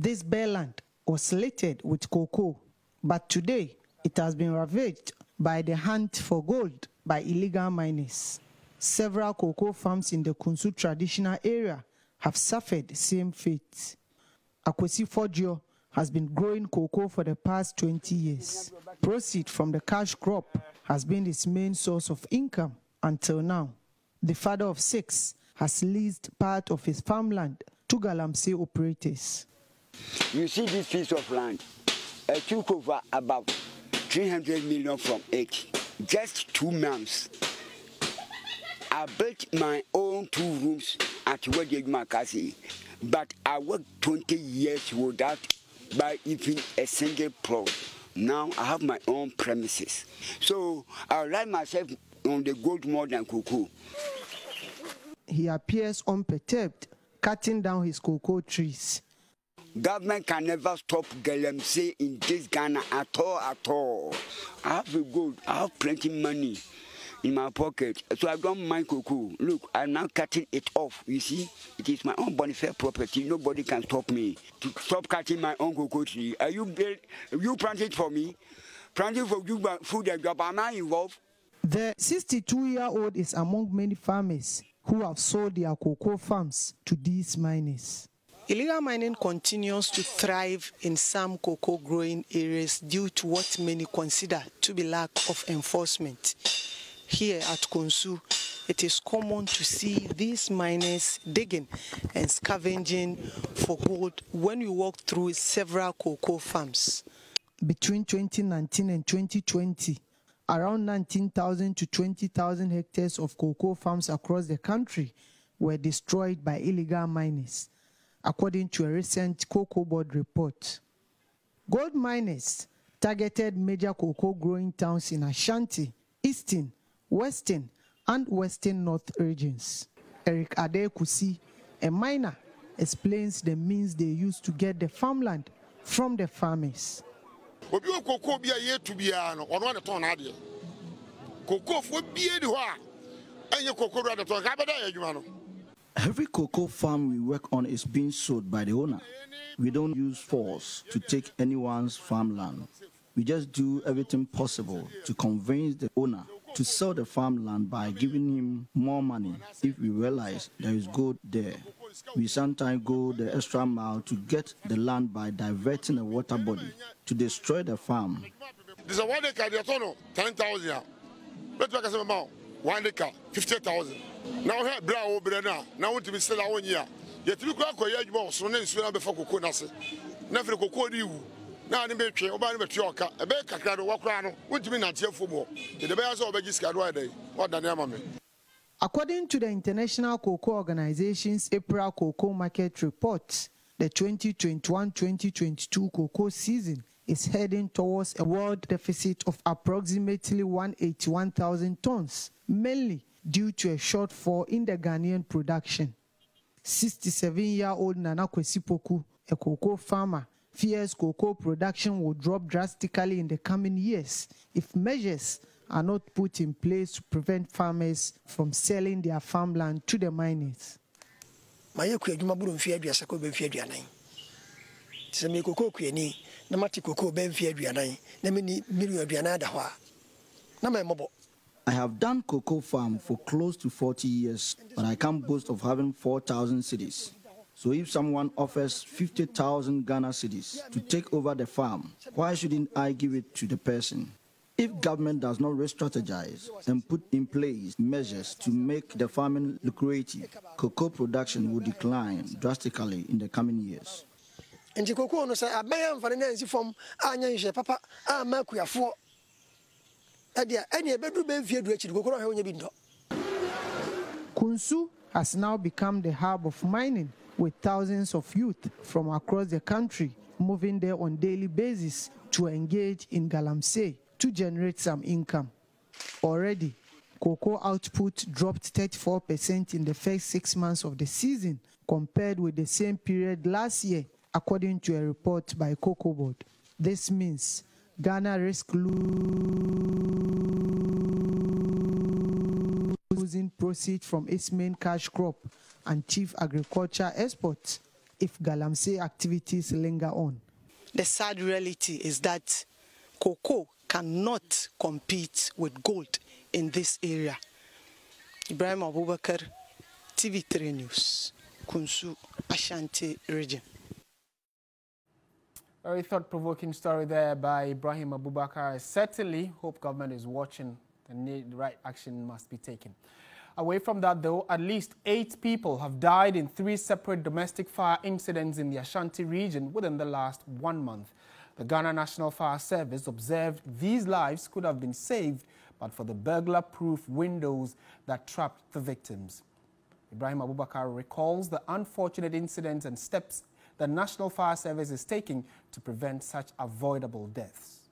This bare land was littered with cocoa, but today it has been ravaged by the hunt for gold by illegal miners. Several cocoa farms in the Kunsu traditional area have suffered the same fate. Akwesi Fodio has been growing cocoa for the past 20 years. Proceeds from the cash crop has been his main source of income until now. The father of 6 has leased part of his farmland to Galamsey operators. You see this piece of land, I took over about 300 million from it, just 2 months. I built my own 2 rooms at Wadi Makasi, but I worked 20 years without buying even a single plot. Now I have my own premises. So I rely myself on the gold more than cocoa. He appears unperturbed, cutting down his cocoa trees. Government can never stop Galamsey in this Ghana at all. I have the gold, I have plenty money in my pocket, so I don't mind cocoa. Look, I'm now cutting it off, you see? It is my own bonafide property, nobody can stop me to stop cutting my own cocoa tree. Are you planting for me? Planting for you, food and job, am I involved? The 62-year-old is among many farmers who have sold their cocoa farms to these miners. Illegal mining continues to thrive in some cocoa growing areas due to what many consider to be lack of enforcement. Here at Kunsu, it is common to see these miners digging and scavenging for gold when you walk through several cocoa farms. Between 2019 and 2020, around 19,000 to 20,000 hectares of cocoa farms across the country were destroyed by illegal miners, according to a recent Cocoa Board report. Gold miners targeted major cocoa growing towns in Ashanti, Eastern, Western, and Western North regions. Eric Adekusi, a miner, explains the means they used to get the farmland from the farmers. Every cocoa farm we work on is being sold by the owner. We don't use force to take anyone's farmland. We just do everything possible to convince the owner to sell the farmland by giving him more money if we realize there is gold there. We sometimes go the extra mile to get the land by diverting a water body to destroy the farm. This is 1 acre, 10,000. Let's make a amount. 1 acre, 50,000. Now we have brown over now. Now we to be still our 1 year. Yet you go to your so then swim before cocoa. Never cocoa you. Now the baby, about the choker, a baker can walk around. What do you mean not here for more? The bears over this cat right day. What the name? According to the International Cocoa Organization's April Cocoa Market Report, the 2021-2022 cocoa season is heading towards a world deficit of approximately 181,000 tons, mainly due to a shortfall in the Ghanaian production. 67-year-old Nana Kwesi Poku, a cocoa farmer, fears cocoa production will drop drastically in the coming years if measures are not put in place to prevent farmers from selling their farmland to the miners. I have done cocoa farm for close to 40 years, but I can't boast of having 4,000 cedis. So if someone offers 50,000 Ghana cedis to take over the farm, why shouldn't I give it to the person? If government does not re-strategize and put in place measures to make the farming lucrative, cocoa production will decline drastically in the coming years. Kunsu has now become the hub of mining, with thousands of youth from across the country moving there on a daily basis to engage in Galamsey to generate some income. Already, cocoa output dropped 34% in the first 6 months of the season compared with the same period last year, according to a report by Cocoa Board. This means Ghana risks losing proceeds from its main cash crop and chief agriculture exports if Galamsey activities linger on. The sad reality is that cocoa cannot compete with gold in this area. Ibrahim Abubakar, TV3 News, Kunsu, Ashanti region. Very thought-provoking story there by Ibrahim Abubakar. I certainly hope government is watching. The right action must be taken. Away from that, though, at least 8 people have died in 3 separate domestic fire incidents in the Ashanti region within the last 1 month. The Ghana National Fire Service observed these lives could have been saved but for the burglar-proof windows that trapped the victims. Ibrahim Abubakar recalls the unfortunate incidents and steps the National Fire Service is taking to prevent such avoidable deaths.